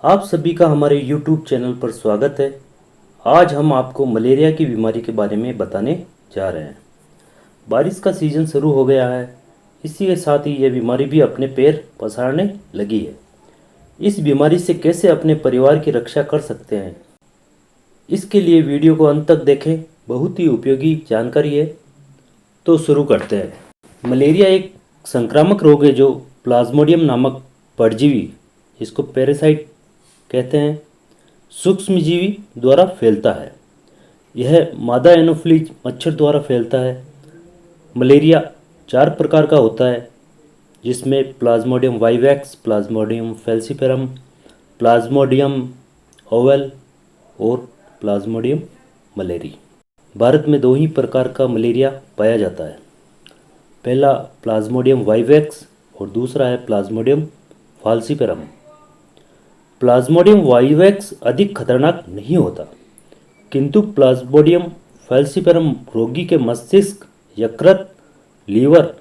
आप सभी का हमारे YouTube चैनल पर स्वागत है। आज हम आपको मलेरिया की बीमारी के बारे में बताने जा रहे हैं। बारिश का सीज़न शुरू हो गया है, इसी के साथ ही यह बीमारी भी अपने पैर पसारने लगी है। इस बीमारी से कैसे अपने परिवार की रक्षा कर सकते हैं, इसके लिए वीडियो को अंत तक देखें, बहुत ही उपयोगी जानकारी है। तो शुरू करते हैं। मलेरिया एक संक्रामक रोग है जो प्लाज्मोडियम नामक परजीवी, जिसको पैरासाइट कहते हैं, सूक्ष्मजीवी द्वारा फैलता है। यह मादा एनोफिलीज मच्छर द्वारा फैलता है। मलेरिया 4 प्रकार का होता है, जिसमें Plasmodium vivax, Plasmodium falciparum, Plasmodium Oval और प्लाज्मोडियम मलेरी। भारत में 2 ही प्रकार का मलेरिया पाया जाता है। पहला प्लाज्मोडियम वाइवैक्स और दूसरा है प्लाज्मोडियम फाल्सीफेरम। प्लाज्मोडियम वाइवैक्स अधिक खतरनाक नहीं होता, किंतु प्लाज्मोडियम फैल्सीफेरम रोगी के मस्तिष्क, यकृत, लीवर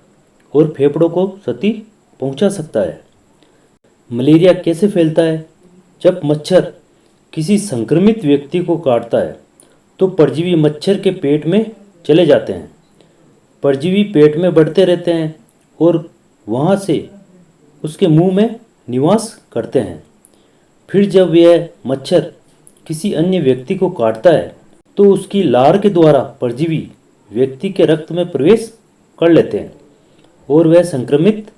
और फेफड़ों को क्षति पहुंचा सकता है। मलेरिया कैसे फैलता है? जब मच्छर किसी संक्रमित व्यक्ति को काटता है तो परजीवी मच्छर के पेट में चले जाते हैं। परजीवी पेट में बढ़ते रहते हैं और वहां से उसके मुंह में निवास करते हैं। फिर जब यह मच्छर किसी अन्य व्यक्ति को काटता है तो उसकी लार के द्वारा परजीवी व्यक्ति के रक्त में प्रवेश कर लेते हैं और वह संक्रमित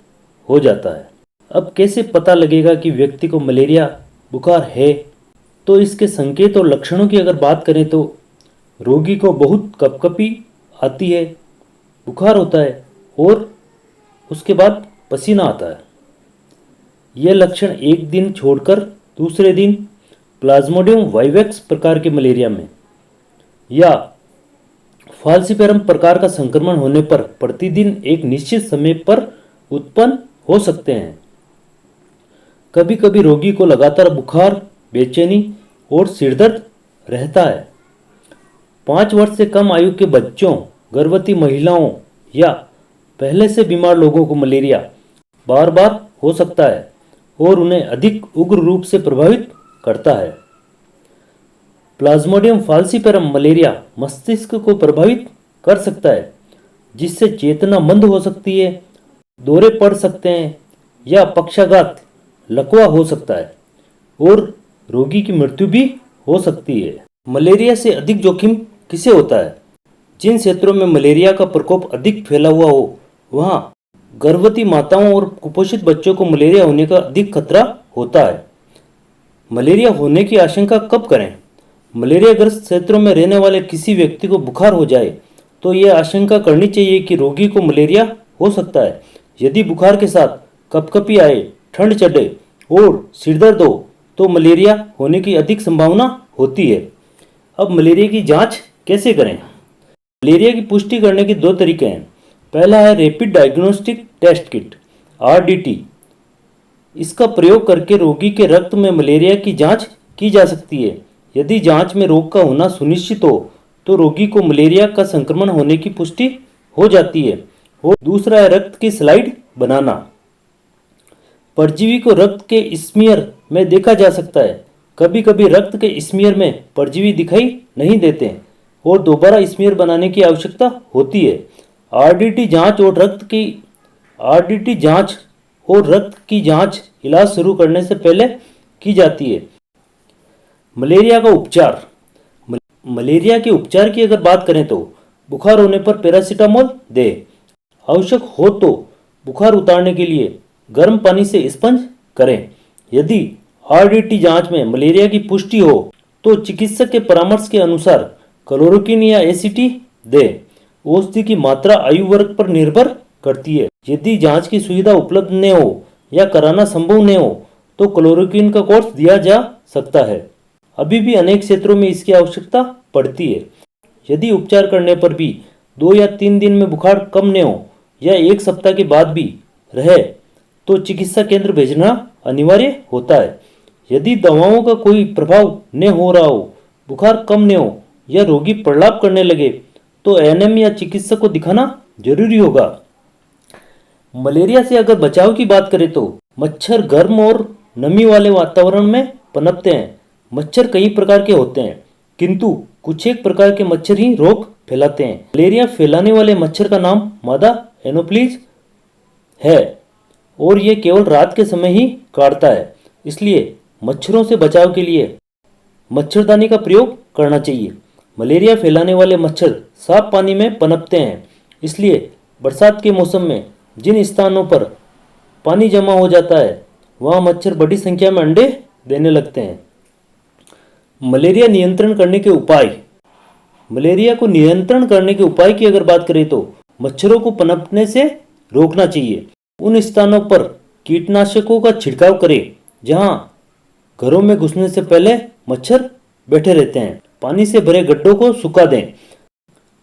हो जाता है। अब कैसे पता लगेगा कि व्यक्ति को मलेरिया बुखार है? तो इसके संकेत और लक्षणों की अगर बात करें तो रोगी को बहुत कपकपी आती है, बुखार होता है और उसके बाद पसीना आता है। यह लक्षण एक दिन छोड़कर दूसरे दिन प्लाज्मोडियम वाइवैक्स प्रकार के मलेरिया में या फाल्सीफेरम प्रकार का संक्रमण होने पर प्रतिदिन एक निश्चित समय पर उत्पन्न हो सकते हैं। कभी कभी रोगी को लगातार बुखार, बेचैनी और सिरदर्द रहता है। 5 वर्ष से कम आयु के बच्चों, गर्भवती महिलाओं या पहले से बीमार लोगों को मलेरिया बार बार हो सकता है और उन्हें अधिक उग्र रूप से प्रभावित करता है। प्लाज्मोडियम फाल्सीफेरम मलेरिया मस्तिष्क को प्रभावित कर सकता है, जिससे चेतना मंद हो सकती है, दौरे पड़ सकते हैं या पक्षाघात, लकवा हो सकता है और रोगी की मृत्यु भी हो सकती है। मलेरिया से अधिक जोखिम किसे होता है? जिन क्षेत्रों में मलेरिया का प्रकोप अधिक फैला हुआ हो, वहां गर्भवती माताओं और कुपोषित बच्चों को मलेरिया होने का अधिक खतरा होता है। मलेरिया होने की आशंका कब करें? मलेरियाग्रस्त क्षेत्रों में रहने वाले किसी व्यक्ति को बुखार हो जाए तो यह आशंका करनी चाहिए कि रोगी को मलेरिया हो सकता है। यदि बुखार के साथ कपकपी आए, ठंड चढ़े और सिरदर्द हो तो मलेरिया होने की अधिक संभावना होती है। अब मलेरिया की जांच कैसे करें? मलेरिया की पुष्टि करने के 2 तरीके हैं। पहला है rapid diagnostic test kit, RDT। इसका प्रयोग करके रोगी के रक्त में मलेरिया की जांच की जा सकती है। यदि जांच में रोग का होना सुनिश्चित हो तो रोगी को मलेरिया का संक्रमण होने की पुष्टि हो जाती है। और दूसरा है रक्त की स्लाइड बनाना। परजीवी को रक्त के स्मीयर में देखा जा सकता है। कभी कभी रक्त के स्मीयर में परजीवी दिखाई नहीं देते और दोबारा स्मीयर बनाने की आवश्यकता होती है। RDT जांच और रक्त की जांच इलाज शुरू करने से पहले की जाती है। मलेरिया का उपचार। मलेरिया के उपचार की अगर बात करें तो बुखार होने पर पैरासीटामोल दें। आवश्यक हो तो बुखार उतारने के लिए गर्म पानी से स्पंज करें। यदि RDT जांच में मलेरिया की पुष्टि हो तो चिकित्सक के परामर्श के अनुसार क्लोरोक्विन या ACT दें। औषधि की मात्रा आयु वर्ग पर निर्भर करती है। यदि जांच की सुविधा उपलब्ध न हो या कराना संभव न हो तो क्लोरोक्विन का कोर्स दिया जा सकता है। अभी भी अनेक क्षेत्रों में इसकी आवश्यकता पड़ती है। यदि उपचार करने पर भी 2 या 3 दिन में बुखार कम न हो या 1 सप्ताह के बाद भी रहे तो चिकित्सा केंद्र भेजना अनिवार्य होता है। यदि दवाओं का कोई प्रभाव न हो रहा हो, बुखार कम न हो या रोगी प्रलाप करने लगे तो ANM या चिकित्सक को दिखाना जरूरी होगा। मलेरिया से अगर बचाव की बात करें तो मच्छर गर्म और नमी वाले वातावरण में पनपते हैं। मच्छर कई प्रकार के होते हैं, किंतु कुछ एक प्रकार के मच्छर ही रोग फैलाते हैं। मलेरिया फैलाने वाले मच्छर का नाम मादा एनोफ्लिस है और ये केवल रात के समय ही काटता है। इसलिए मच्छरों से बचाव के लिए मच्छरदानी का प्रयोग करना चाहिए। मलेरिया फैलाने वाले मच्छर साफ पानी में पनपते हैं, इसलिए बरसात के मौसम में जिन स्थानों पर पानी जमा हो जाता है वहाँ मच्छर बड़ी संख्या में अंडे देने लगते हैं। मलेरिया नियंत्रण करने के उपाय। मलेरिया को नियंत्रण करने के उपाय की अगर बात करें तो मच्छरों को पनपने से रोकना चाहिए। उन स्थानों पर कीटनाशकों का छिड़काव करें जहां घरों में घुसने से पहले मच्छर बैठे रहते हैं। पानी से भरे गड्ढों को सुखा दें,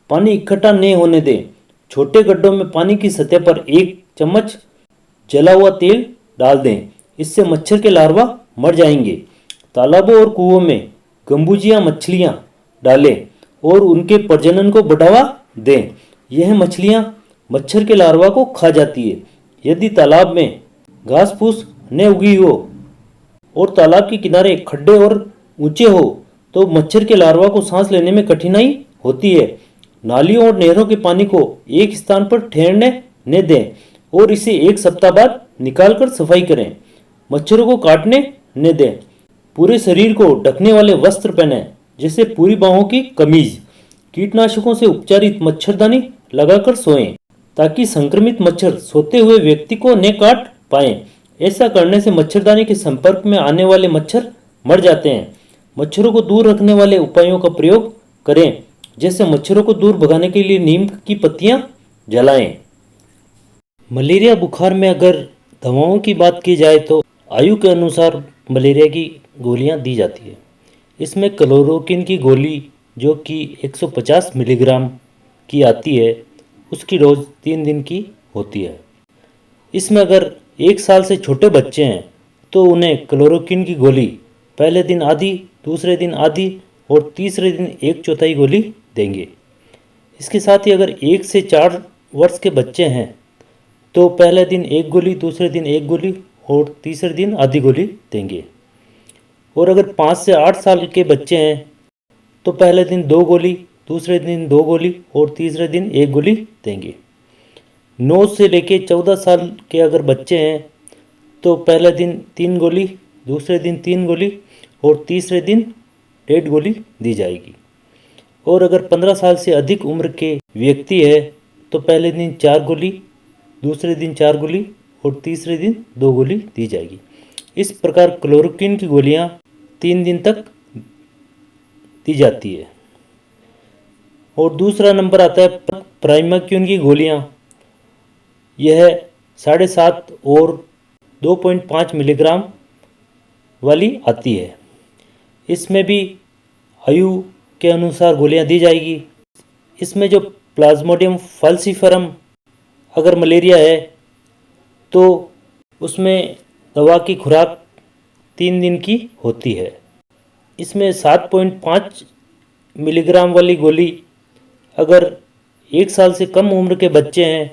पानी इकट्ठा नहीं होने दें। छोटे गड्ढों में पानी की सतह पर 1 चम्मच जला हुआ तेल डाल दें, इससे मच्छर के लार्वा मर जाएंगे। तालाबों और कुओं में गंबूजिया मछलियां डालें और उनके प्रजनन को बढ़ावा दें। यह मछलियां मच्छर के लार्वा को खा जाती है। यदि तालाब में घास फूस न उगी हो और तालाब के किनारे खड्डे और ऊंचे हो तो मच्छर के लार्वा को सांस लेने में कठिनाई होती है। नालियों और नहरों के पानी को एक स्थान पर ठहरने न दें और इसे 1 सप्ताह बाद निकालकर सफाई करें। मच्छरों को काटने न दें। पूरे शरीर को ढकने वाले वस्त्र पहनें, जैसे पूरी बाहों की कमीज। कीटनाशकों से उपचारित मच्छरदानी लगाकर सोएं ताकि संक्रमित मच्छर सोते हुए व्यक्ति को न काट पाएं। ऐसा करने से मच्छरदानी के संपर्क में आने वाले मच्छर मर जाते हैं। मच्छरों को दूर रखने वाले उपायों का प्रयोग करें, जैसे मच्छरों को दूर भगाने के लिए नीम की पत्तियां जलाएं। मलेरिया बुखार में अगर दवाओं की बात की जाए तो आयु के अनुसार मलेरिया की गोलियां दी जाती है। इसमें क्लोरोक्विन की गोली जो कि 150 मिलीग्राम की आती है, उसकी डोज 3 दिन की होती है। इसमें अगर 1 साल से छोटे बच्चे हैं तो उन्हें क्लोरोक्विन की गोली पहले दिन आधी, दूसरे दिन आधी और तीसरे दिन 1/4 गोली देंगे। इसके साथ ही अगर 1 से 4 वर्ष के बच्चे हैं तो पहले दिन 1 गोली, दूसरे दिन 1 गोली और तीसरे दिन आधी गोली देंगे। और अगर 5 से 8 साल के बच्चे हैं तो पहले दिन 2 गोली, दूसरे दिन 2 गोली और तीसरे दिन 1 गोली देंगे। 9 से लेके 14 साल के अगर बच्चे हैं तो पहले दिन 3 गोली, दूसरे दिन 3 गोली और तीसरे दिन 1.5 गोली दी जाएगी। और अगर 15 साल से अधिक उम्र के व्यक्ति है तो पहले दिन 4 गोली, दूसरे दिन 4 गोली और तीसरे दिन 2 गोली दी जाएगी। इस प्रकार क्लोरोक्विन की गोलियां 3 दिन तक दी जाती है। और दूसरा नंबर आता है प्राइमाक्विन की गोलियां। यह 7.5 और 2.5 मिलीग्राम वाली आती है। इसमें भी आयु के अनुसार गोलियां दी जाएगी। इसमें जो प्लाज्मोडियम फाल्सिफेरम अगर मलेरिया है तो उसमें दवा की खुराक 3 दिन की होती है। इसमें 7.5 मिलीग्राम वाली गोली अगर 1 साल से कम उम्र के बच्चे हैं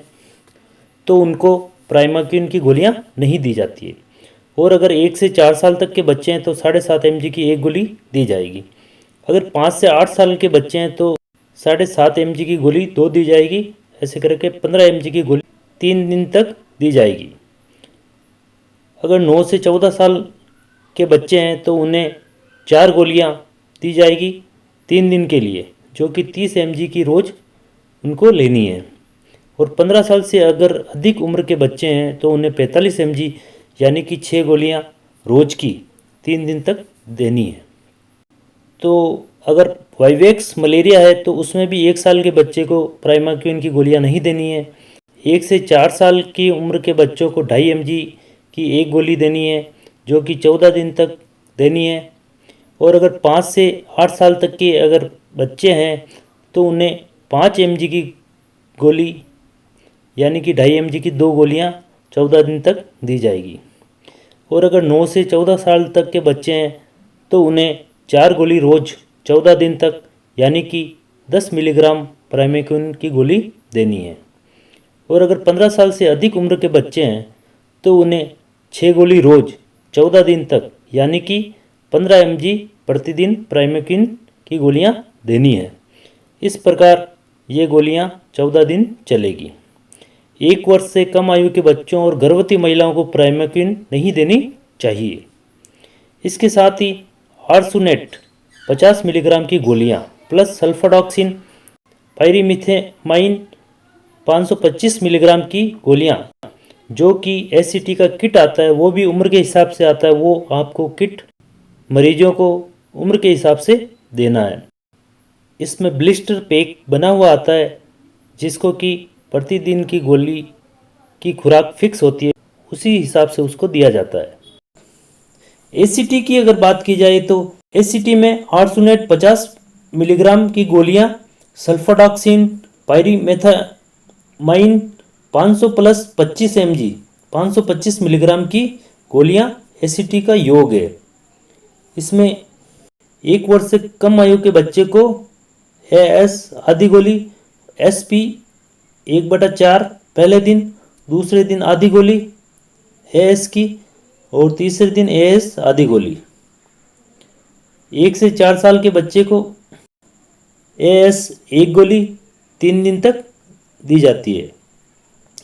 तो उनको प्राइमाक्विन की गोलियां नहीं दी जाती है। और अगर 1 से 4 साल तक के बच्चे हैं तो 7.5 mg की 1 गोली दी जाएगी। अगर 5 से 8 साल के बच्चे हैं तो 7.5 mg की गोली 2 दी जाएगी। ऐसे करके 15 mg की गोली 3 दिन तक दी जाएगी। अगर 9 से 14 साल के बच्चे हैं तो उन्हें 4 गोलियां दी जाएगी 3 दिन के लिए, जो कि 30 mg की रोज़ उनको लेनी है। और 15 साल से अगर अधिक उम्र के बच्चे हैं तो उन्हें 45 mg यानी कि 6 गोलियां रोज़ की 3 दिन तक देनी है। तो अगर वाइवेक्स मलेरिया है तो उसमें भी 1 साल के बच्चे को प्राइमाक्विन की गोलियां नहीं देनी है। 1 से 4 साल की उम्र के बच्चों को 2.5 mg की 1 गोली देनी है, जो कि 14 दिन तक देनी है। और अगर 5 से 8 साल तक के अगर बच्चे हैं तो उन्हें 5 mg की गोली यानी कि 2.5 mg की 2 गोलियां 14 दिन तक दी जाएगी। और अगर 9 से 14 साल तक के बच्चे हैं तो उन्हें 4 गोली रोज़ 14 दिन तक यानी कि 10 मिलीग्राम प्राइमाक्विन की गोली देनी है। और अगर 15 साल से अधिक उम्र के बच्चे हैं तो उन्हें 6 गोली रोज़ 14 दिन तक यानी कि 15 mg प्रतिदिन प्राइमेक्विन की गोलियां देनी है। इस प्रकार ये गोलियां 14 दिन चलेगी। 1 वर्ष से कम आयु के बच्चों और गर्भवती महिलाओं को प्राइमेक्विन नहीं देनी चाहिए। इसके साथ ही आर्सुनेट 50 मिलीग्राम की गोलियां प्लस सल्फाडॉक्सिन पायरिमिथामाइन 525 मिलीग्राम की गोलियां, जो कि एससीटी का किट आता है, वो भी उम्र के हिसाब से आता है। वो आपको किट मरीजों को उम्र के हिसाब से देना है। इसमें ब्लिस्टर पैक बना हुआ आता है, जिसको कि प्रतिदिन की गोली की खुराक फिक्स होती है, उसी हिसाब से उसको दिया जाता है। एससीटी की अगर बात की जाए तो एससीटी में आर्सुनेट 50 मिलीग्राम की गोलियां, सल्फाडॉक्सिन पायरिमेथामाइन 500 प्लस 25 mg 525 मिलीग्राम की गोलियां एससीटी का योग है। इसमें 1 वर्ष से कम आयु के बच्चे को एएस आधी गोली, एसपी 1/4 पहले दिन, दूसरे दिन आधी गोली एएस की और तीसरे दिन एएस आधी गोली। 1 से 4 साल के बच्चे को एएस 1 गोली 3 दिन तक दी जाती है।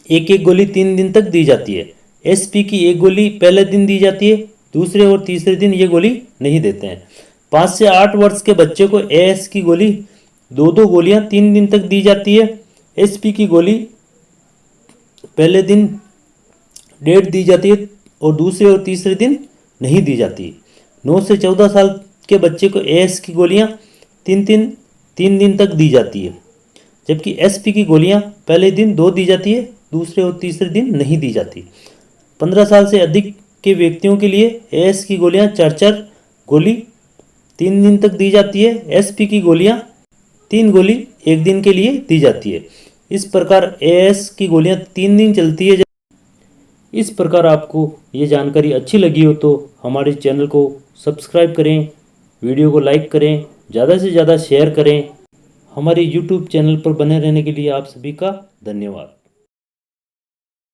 एक गोली 3 दिन तक दी जाती है। एसपी की 1 गोली पहले दिन दी जाती है, दूसरे और तीसरे दिन ये गोली नहीं देते हैं। 5 से 8 वर्ष के बच्चे को एएस की गोली 2 गोलियां 3 दिन तक दी जाती है। एसपी की गोली पहले दिन 1.5 दी जाती है और दूसरे और तीसरे दिन नहीं दी जाती। 9 से 14 साल के बच्चे को एएस की गोलियां 3 दिन तक दी जाती है, जबकि एसपी की गोलियां पहले दिन 2 दी जाती है, दूसरे और तीसरे दिन नहीं दी जाती। 15 साल से अधिक के व्यक्तियों के लिए एएस की गोलियां 4 गोली 3 दिन तक दी जाती है। एसपी की गोलियां 3 गोली 1 दिन के लिए दी जाती है। इस प्रकार एएस की गोलियां 3 दिन चलती है। इस प्रकार आपको ये जानकारी अच्छी लगी हो तो हमारे चैनल को सब्सक्राइब करें, वीडियो को लाइक करें, ज़्यादा से ज़्यादा शेयर करें। हमारे YouTube चैनल पर बने रहने के लिए आप सभी का धन्यवाद।